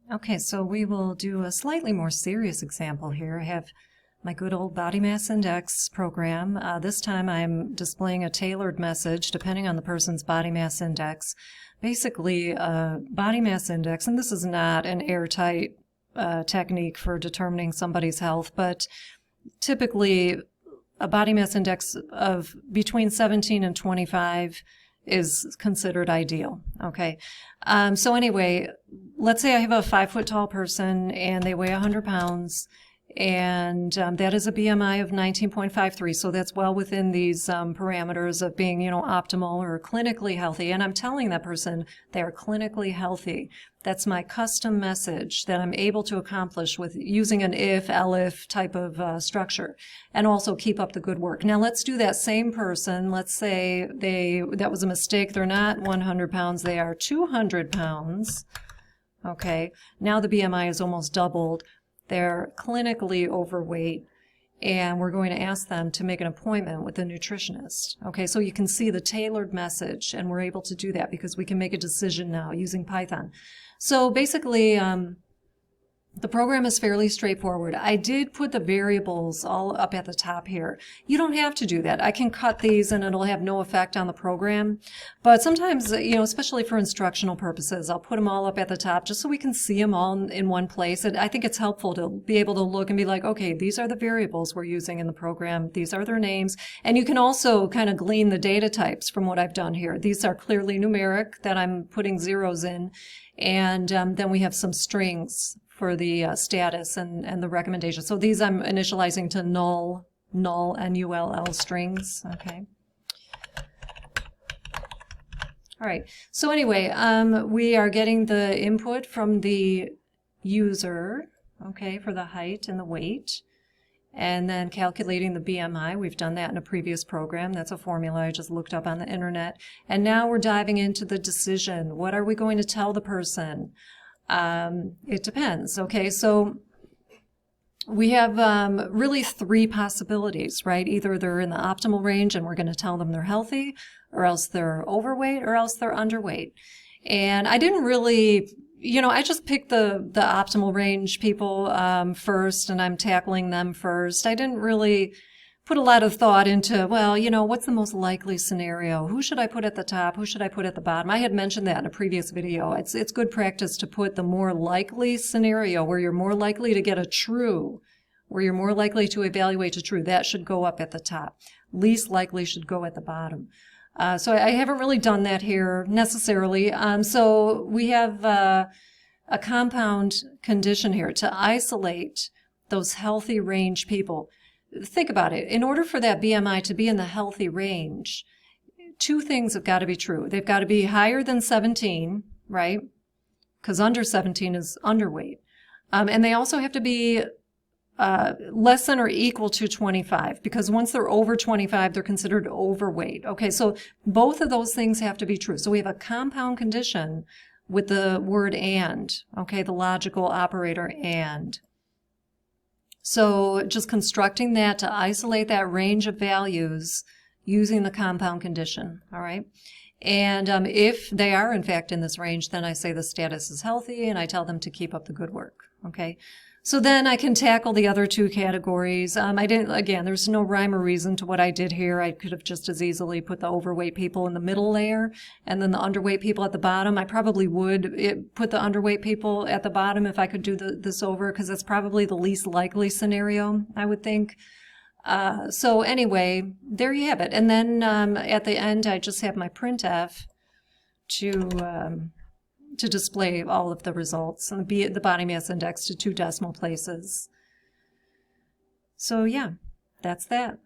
Okay, so we will do a slightly more serious example here. I have my good old body mass index program. This time I'm displaying a tailored message depending on the person's body mass index. Basically, body mass index, and this is not an airtight technique for determining somebody's health, but typically a body mass index of between 17 and 25 is considered ideal. Okay. So anyway, let's say I have a 5 foot tall person and they weigh 100 pounds, and that is a BMI of 19.53. So that's well within these parameters of being, optimal or clinically healthy. And I'm telling that person they are clinically healthy. That's my custom message that I'm able to accomplish with using an if, elif type of structure, and also keep up the good work. Now let's do that same person. Let's say that was a mistake. They're not 100 pounds. They are 200 pounds. Okay. Now the BMI is almost doubled. They're clinically overweight, and we're going to ask them to make an appointment with a nutritionist. Okay, so you can see the tailored message, and we're able to do that because we can make a decision now using Python. So basically, the program is fairly straightforward. I did put the variables all up at the top here. You don't have to do that. I can cut these and it'll have no effect on the program. But sometimes, especially for instructional purposes, I'll put them all up at the top just so we can see them all in one place. And I think it's helpful to be able to look and be like, okay, these are the variables we're using in the program. These are their names. And you can also kind of glean the data types from what I've done here. These are clearly numeric that I'm putting zeros in. And then we have some strings for the status and the recommendation. So these I'm initializing to null, N-U-L-L strings, okay? All right, so anyway, we are getting the input from the user, okay, for the height and the weight, and then calculating the BMI. We've done that in a previous program. That's a formula I just looked up on the internet. And now we're diving into the decision. What are we going to tell the person? It depends. Okay, so we have really three possibilities, right? Either they're in the optimal range and we're going to tell them they're healthy, or else they're overweight, or else they're underweight. And I didn't really, I just picked the optimal range people first, and I'm tackling them first. I didn't really put a lot of thought into, well, what's the most likely scenario? Who should I put at the top? Who should I put at the bottom? I had mentioned that in a previous video. It's good practice to put the more likely scenario where you're more likely to get a true, where you're more likely to evaluate a true. That should go up at the top. Least likely should go at the bottom. So I haven't really done that here necessarily. So we have a compound condition here to isolate those healthy range people. Think about it. In order for that BMI to be in the healthy range, two things have got to be true. They've got to be higher than 17, right? Because under 17 is underweight. And they also have to be less than or equal to 25, because once they're over 25, they're considered overweight. Okay, so both of those things have to be true. So we have a compound condition with the word and, okay, the logical operator and. So just constructing that to isolate that range of values using the compound condition, all right? And if they are, in fact, in this range, then I say the status is healthy, and I tell them to keep up the good work, okay? So then I can tackle the other two categories. Again, there's no rhyme or reason to what I did here. I could have just as easily put the overweight people in the middle layer and then the underweight people at the bottom. I probably would put the underweight people at the bottom if I could do this over, because that's probably the least likely scenario, I would think. So anyway, there you have it. And then at the end, I just have my printf to display all of the results and the body mass index to 2 decimal places. So yeah, that's that.